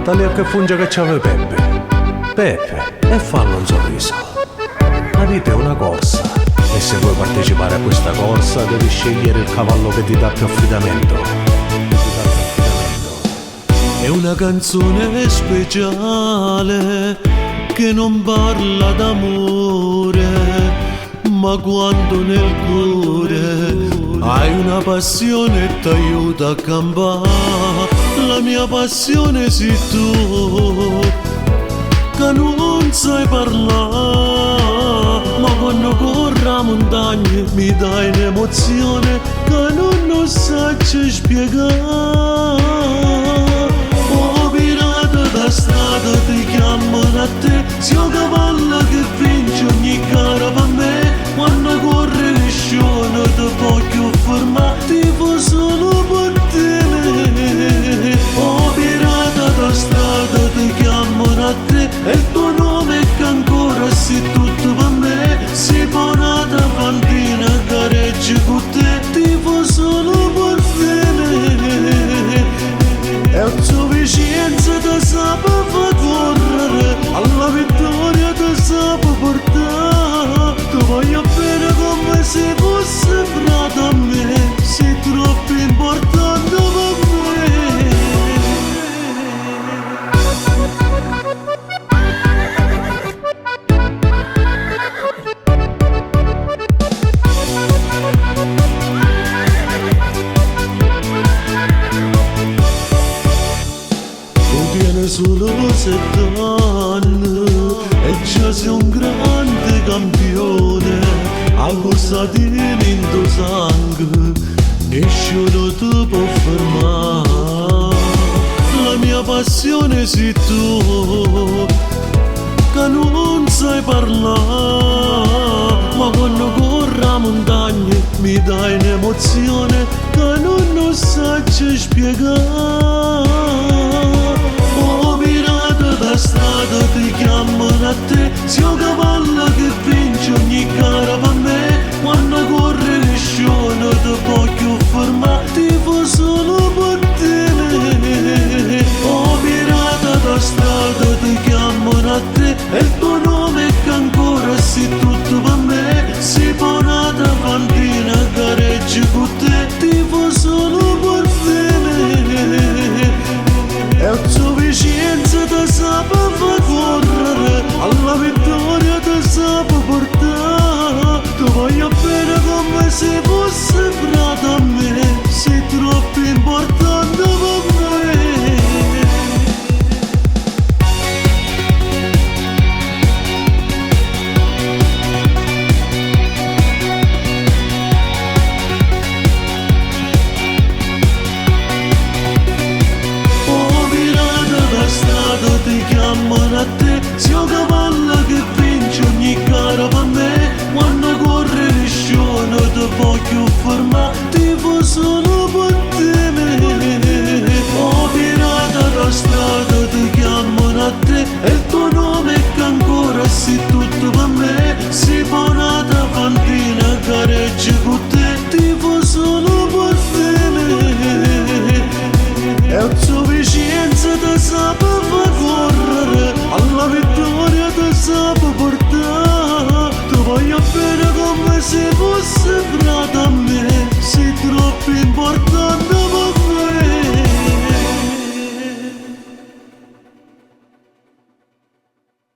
tali a che funge che c'ave Peppe, e fallo un sorriso. La vita è una corsa, e se vuoi partecipare a questa corsa devi scegliere il cavallo che ti dà più affidamento. È una canzone speciale che non parla d'amore, ma quando nel cuore hai una passione e t'aiuta a campare. La mia passione sei tu, che non sai parlare, ma quando corro a montagna mi dai un'emozione che non sai spiegare. Oh pirata da strada ti chiamano a te, sei un cavallo che vince ogni gara per me. Quando corri riscione ti voglio fermare, ti fa solo per te. Oh pirata da strada ti chiamano a te, e il tuo nome che ancora sei tutto per me. Sei buonata fantina, gareggi con te, ti fa solo per te. E la sufficienza ti sape fa correre, alla vittoria ti sape portare. Ti voglio bene come se fosse frate a me, sei troppo importante per me. Tu tieni solo 7 anni e già sei un grande campione, accostati in tuo sangue, nessuno ti può fermare. La mia passione sei tu, che non sai parlare, ma quando corro a montagna mi dai un'emozione che non sai spiegare. Oh pirata da strada ti chiamano a te, sei un cavallo che vince ogni gara per me. Quando corri riscione ti voglio fermare, ti fa solo per te. Oh pirata da strada ti chiamano a te, e il tuo nome che ancora sei tutto per me. Sei buonata fantina, gareggi con te, ti fa solo per te. E la sufficienza ti sape fa correre, alla vittoria ti sape portare. Ti voglio bene come se fosse frate a me, sei troppo importante.